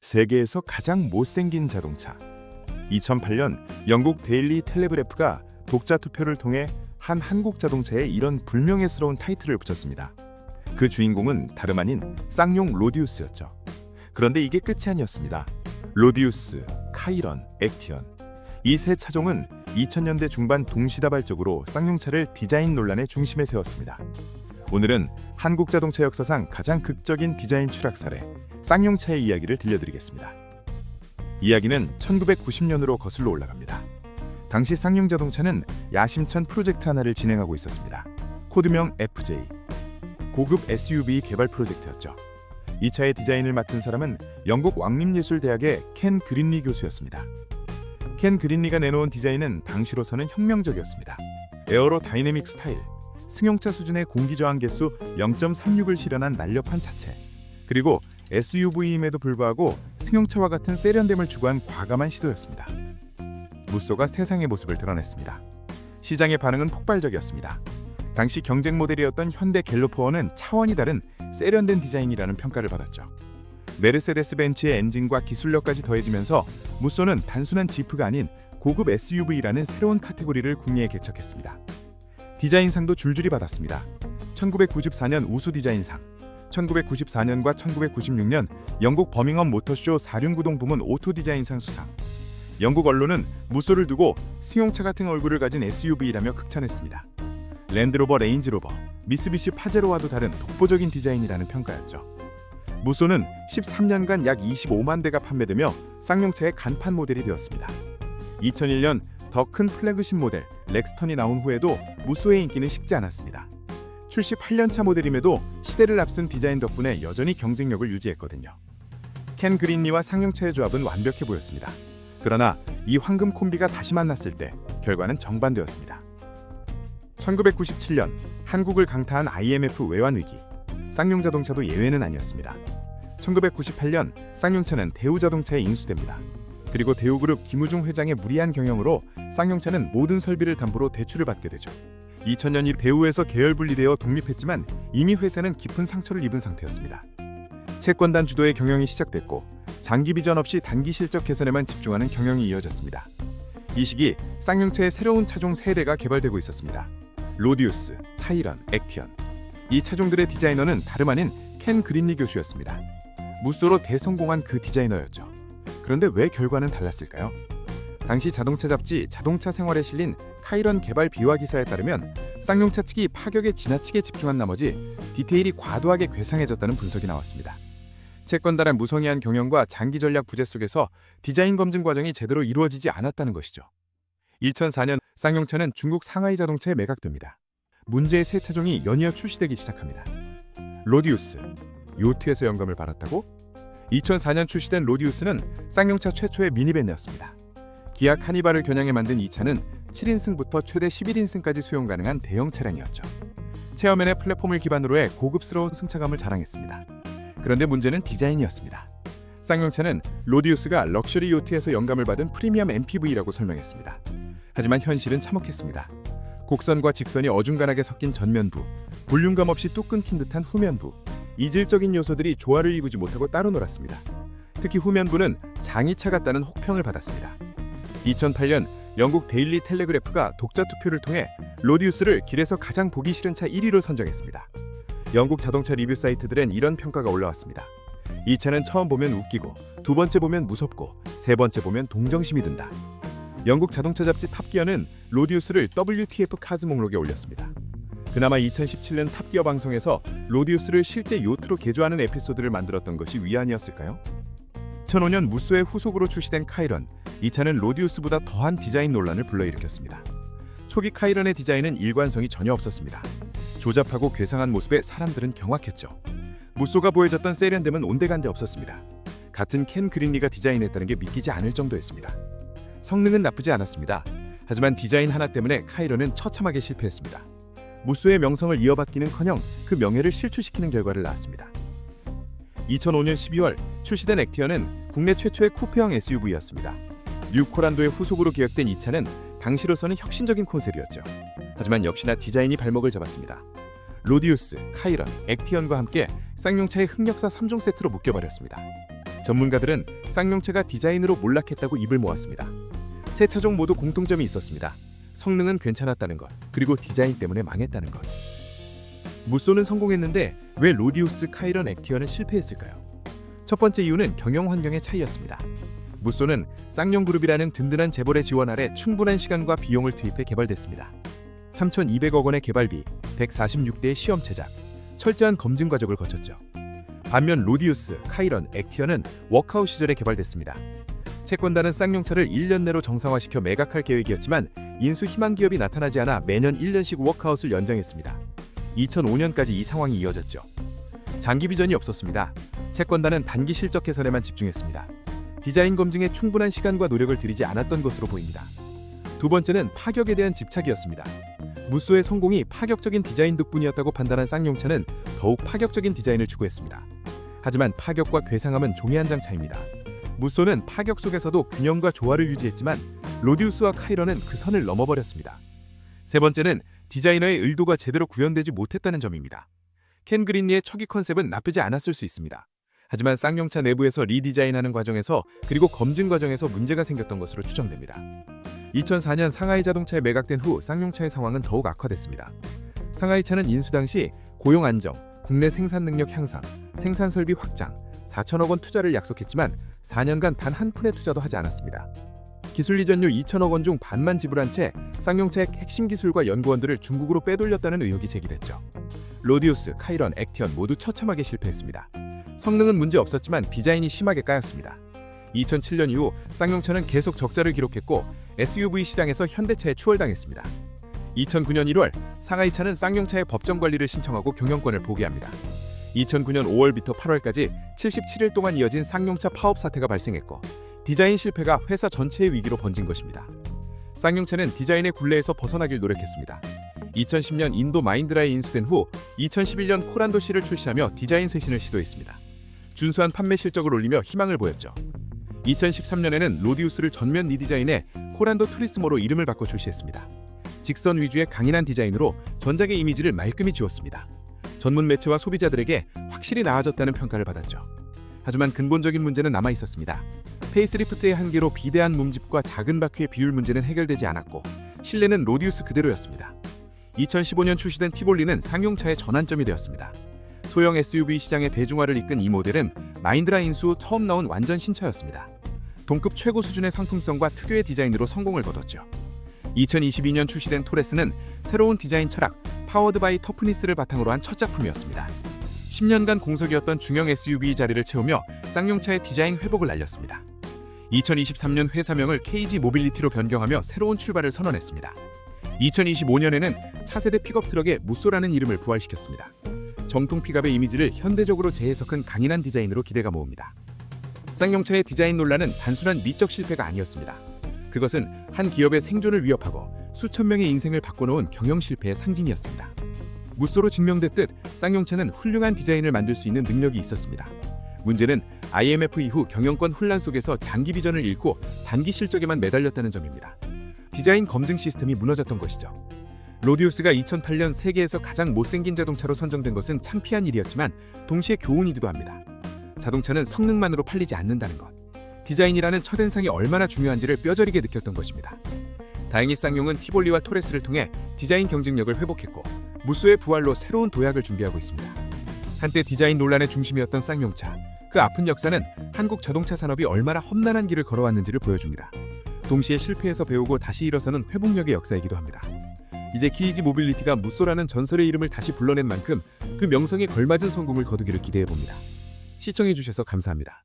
세계에서 가장 못생긴 자동차. 2008년 영국 데일리 텔레그래프가 독자 투표를 통해 한 한국 자동차에 이런 불명예스러운 타이틀을 붙였습니다. 그 주인공은 다름 아닌 쌍용 로디우스였죠. 그런데 이게 끝이 아니었습니다. 로디우스, 카이런, 액티언 이 세 차종은 2000년대 중반 동시다발적으로 쌍용차를 디자인 논란의 중심에 세웠습니다. 오늘은 한국 자동차 역사상 가장 극적인 디자인 추락 사례 쌍용차의 이야기를 들려드리겠습니다. 이야기는 1990년으로 거슬러 올라갑니다. 당시 쌍용 자동차는 야심찬 프로젝트 하나를 진행하고 있었습니다. 코드명 FJ, 고급 SUV 개발 프로젝트였죠. 이 차의 디자인을 맡은 사람은 영국 왕립예술대학의 켄 그린리 교수였습니다. 켄 그린리가 내놓은 디자인은 당시로서는 혁명적이었습니다. 에어로 다이내믹 스타일, 승용차 수준의 공기저항 개수 0.36을 실현한 날렵한 차체, 그리고 SUV임에도 불구하고 승용차와 같은 세련됨을 추구한 과감한 시도였습니다. 무쏘가 세상의 모습을 드러냈습니다. 시장의 반응은 폭발적이었습니다. 당시 경쟁 모델이었던 현대 갤로퍼와는 차원이 다른 세련된 디자인이라는 평가를 받았죠. 메르세데스 벤츠의 엔진과 기술력까지 더해지면서 무쏘는 단순한 지프가 아닌 고급 SUV라는 새로운 카테고리를 국내에 개척했습니다. 디자인상도 줄줄이 받았습니다. 1994년 우수 디자인상, 1994년과 1996년 영국 버밍엄 모터쇼 사륜구동 부문 오토 디자인상 수상. 영국 언론은 무쏘를 두고 승용차 같은 얼굴을 가진 SUV라며 극찬했습니다. 랜드로버 레인지로버, 미쓰비시 파제로와도 다른 독보적인 디자인이라는 평가였죠. 무쏘는 13년간 약 25만 대가 판매되며 쌍용차의 간판 모델이 되었습니다. 2001년 더 큰 플래그십 모델 렉스턴이 나온 후에도 무쏘의 인기는 식지 않았습니다. 출시 8년차 모델임에도 시대를 앞선 디자인 덕분에 여전히 경쟁력을 유지했거든요. 켄 그린리와 쌍용차의 조합은 완벽해 보였습니다. 그러나 이 황금 콤비가 다시 만났을 때 결과는 정반대였습니다. 1997년 한국을 강타한 IMF 외환 위기, 쌍용 자동차도 예외는 아니었습니다. 1998년 쌍용차는 대우자동차에 인수됩니다. 그리고 대우그룹 김우중 회장의 무리한 경영으로 쌍용차는 모든 설비를 담보로 대출을 받게 되죠. 2000년 이 대우에서 계열 분리되어 독립했지만 이미 회사는 깊은 상처를 입은 상태였습니다. 채권단 주도의 경영이 시작됐고 장기 비전 없이 단기 실적 개선에만 집중하는 경영이 이어졌습니다. 이 시기 쌍용차의 새로운 차종 3대가 개발되고 있었습니다. 로디우스, 카이런, 액티언. 이 차종들의 디자이너는 다름 아닌 켄 그린리 교수였습니다. 무쏘로 대성공한 그 디자이너였죠. 그런데 왜 결과는 달랐을까요? 당시 자동차 잡지 자동차 생활에 실린 카이런 개발 비화 기사에 따르면 쌍용차 측이 파격에 지나치게 집중한 나머지 디테일이 과도하게 괴상해졌다는 분석이 나왔습니다. 채권단의 무성의한 경영과 장기 전략 부재 속에서 디자인 검증 과정이 제대로 이루어지지 않았다는 것이죠. 2004년 쌍용차는 중국 상하이 자동차에 매각됩니다. 문제의 새 차종이 연이어 출시되기 시작합니다. 로디우스, 요트에서 영감을 받았다고? 2004년 출시된 로디우스는 쌍용차 최초의 미니밴이었습니다. 기아 카니발을 겨냥해 만든 이 차는 7인승부터 최대 11인승까지 수용 가능한 대형 차량이었죠. 체어맨의 플랫폼을 기반으로 해 고급스러운 승차감을 자랑했습니다. 그런데 문제는 디자인이었습니다. 쌍용차는 로디우스가 럭셔리 요트에서 영감을 받은 프리미엄 MPV라고 설명했습니다. 하지만 현실은 참혹했습니다. 곡선과 직선이 어중간하게 섞인 전면부, 볼륨감 없이 뚝 끊긴 듯한 후면부, 이질적인 요소들이 조화를 이루지 못하고 따로 놀았습니다. 특히 후면부는 장이차 같다는 혹평을 받았습니다. 2008년 영국 데일리 텔레그래프가 독자 투표를 통해 로디우스를 길에서 가장 보기 싫은 차 1위로 선정했습니다. 영국 자동차 리뷰 사이트들엔 이런 평가가 올라왔습니다. 이 차는 처음 보면 웃기고, 두 번째 보면 무섭고, 세 번째 보면 동정심이 든다. 영국 자동차 잡지 탑기어는 로디우스를 WTF 카즈 목록에 올렸습니다. 그나마 2017년 탑기어 방송에서 로디우스를 실제 요트로 개조하는 에피소드를 만들었던 것이 위안이었을까요? 2005년 무쏘의 후속으로 출시된 카이런, 이 차는 로디우스보다 더한 디자인 논란을 불러일으켰습니다. 초기 카이런의 디자인은 일관성이 전혀 없었습니다. 조잡하고 괴상한 모습에 사람들은 경악했죠. 무쏘가 보여줬던 세련됨은 온데간데 없었습니다. 같은 켄 그린리가 디자인했다는 게 믿기지 않을 정도였습니다. 성능은 나쁘지 않았습니다. 하지만 디자인 하나 때문에 카이런은 처참하게 실패했습니다. 무쏘의 명성을 이어받기는커녕 그 명예를 실추시키는 결과를 낳았습니다. 2005년 12월 출시된 액티언은 국내 최초의 쿠페형 SUV였습니다. 뉴코란도의 후속으로 기획된 이 차는 당시로서는 혁신적인 콘셉트였죠. 하지만 역시나 디자인이 발목을 잡았습니다. 로디우스, 카이런, 액티언과 함께 쌍용차의 흑역사 3종 세트로 묶여버렸습니다. 전문가들은 쌍용차가 디자인으로 몰락했다고 입을 모았습니다. 세 차종 모두 공통점이 있었습니다. 성능은 괜찮았다는 것, 그리고 디자인 때문에 망했다는 것. 무쏘는 성공했는데 왜 로디우스, 카이런, 액티어는 실패했을까요? 첫 번째 이유는 경영 환경의 차이였습니다. 무쏘는 쌍용그룹이라는 든든한 재벌의 지원 아래 충분한 시간과 비용을 투입해 개발됐습니다. 3,200억 원의 개발비, 146대의 시험 제작, 철저한 검증 과정을 거쳤죠. 반면 로디우스, 카이런, 액티어는 워크아웃 시절에 개발됐습니다. 채권단은 쌍용차를 1년 내로 정상화시켜 매각할 계획이었지만 인수 희망 기업이 나타나지 않아 매년 1년씩 워크아웃을 연장했습니다. 2005년까지 이 상황이 이어졌죠. 장기 비전이 없었습니다. 채권단은 단기 실적 개선에만 집중했습니다. 디자인 검증에 충분한 시간과 노력을 들이지 않았던 것으로 보입니다. 두 번째는 파격에 대한 집착이었습니다. 무쏘의 성공이 파격적인 디자인 덕분이었다고 판단한 쌍용차는 더욱 파격적인 디자인을 추구했습니다. 하지만 파격과 괴상함은 종이 한 장 차이입니다. 무쏘는 파격 속에서도 균형과 조화를 유지했지만 로디우스와 카이런은 그 선을 넘어버렸습니다. 세 번째는 디자이너의 의도가 제대로 구현되지 못했다는 점입니다. 켄 그린리의 초기 컨셉은 나쁘지 않았을 수 있습니다. 하지만 쌍용차 내부에서 리디자인하는 과정에서 그리고 검증 과정에서 문제가 생겼던 것으로 추정됩니다. 2004년 상하이 자동차에 매각된 후 쌍용차의 상황은 더욱 악화됐습니다. 상하이차는 인수 당시 고용 안정, 국내 생산 능력 향상, 생산 설비 확장, 4천억 원 투자를 약속했지만 4년간 단 한 푼의 투자도 하지 않았습니다. 기술 이전료 2천억 원 중 반만 지불한 채 쌍용차의 핵심 기술과 연구원들을 중국으로 빼돌렸다는 의혹이 제기됐죠. 로디우스, 카이런, 액티언 모두 처참하게 실패했습니다. 성능은 문제 없었지만 디자인이 심하게 까였습니다. 2007년 이후 쌍용차는 계속 적자를 기록했고 SUV 시장에서 현대차에 추월당했습니다. 2009년 1월 상하이차는 쌍용차의 법정 관리를 신청하고 경영권을 포기합니다. 2009년 5월부터 8월까지 77일 동안 이어진 쌍용차 파업 사태가 발생했고 디자인 실패가 회사 전체의 위기로 번진 것입니다. 쌍용차는 디자인의 굴레에서 벗어나길 노력했습니다. 2010년 인도 마인드라에 인수된 후 2011년 코란도 C를 출시하며 디자인 쇄신을 시도했습니다. 준수한 판매 실적을 올리며 희망을 보였죠. 2013년에는 로디우스를 전면 리디자인해 코란도 투리스모로 이름을 바꿔 출시했습니다. 직선 위주의 강인한 디자인으로 전작의 이미지를 말끔히 지웠습니다. 전문 매체와 소비자들에게 확실히 나아졌다는 평가를 받았죠. 하지만 근본적인 문제는 남아 있었습니다. 페이스리프트의 한계로 비대한 몸집과 작은 바퀴의 비율 문제는 해결되지 않았고 실내는 로디우스 그대로였습니다. 2015년 출시된 티볼리는 쌍용차의 전환점이 되었습니다. 소형 SUV 시장의 대중화를 이끈 이 모델은 마인드라 인수 후 처음 나온 완전 신차였습니다. 동급 최고 수준의 상품성과 특유의 디자인으로 성공을 거뒀죠. 2022년 출시된 토레스는 새로운 디자인 철학 파워드 바이 터프니스를 바탕으로 한 첫 작품이었습니다. 10년간 공석이었던 중형 SUV 자리를 채우며 쌍용차의 디자인 회복을 알렸습니다. 2023년 회사명을 KG 모빌리티로 변경하며 새로운 출발을 선언했습니다. 2025년에는 차세대 픽업 트럭에 무쏘라는 이름을 부활시켰습니다. 정통 픽업의 이미지를 현대적으로 재해석한 강인한 디자인으로 기대가 모읍니다. 쌍용차의 디자인 논란은 단순한 미적 실패가 아니었습니다. 그것은 한 기업의 생존을 위협하고 수천 명의 인생을 바꿔놓은 경영 실패의 상징이었습니다. 무쏘로 증명됐듯 쌍용차는 훌륭한 디자인을 만들 수 있는 능력이 있었습니다. 문제는 IMF 이후 경영권 혼란 속에서 장기 비전을 잃고 단기 실적에만 매달렸다는 점입니다. 디자인 검증 시스템이 무너졌던 것이죠. 로디우스가 2008년 세계에서 가장 못생긴 자동차로 선정된 것은 창피한 일이었지만 동시에 교훈이기도 합니다. 자동차는 성능만으로 팔리지 않는다는 것. 디자인이라는 첫인상이 얼마나 중요한지를 뼈저리게 느꼈던 것입니다. 다행히 쌍용은 티볼리와 토레스를 통해 디자인 경쟁력을 회복했고 무쏘의 부활로 새로운 도약을 준비하고 있습니다. 한때 디자인 논란의 중심이었던 쌍용차. 그 아픈 역사는 한국 자동차 산업이 얼마나 험난한 길을 걸어왔는지를 보여줍니다. 동시에 실패에서 배우고 다시 일어서는 회복력의 역사이기도 합니다. 이제 KG 모빌리티가 무쏘라는 전설의 이름을 다시 불러낸 만큼 그 명성에 걸맞은 성공을 거두기를 기대해봅니다. 시청해주셔서 감사합니다.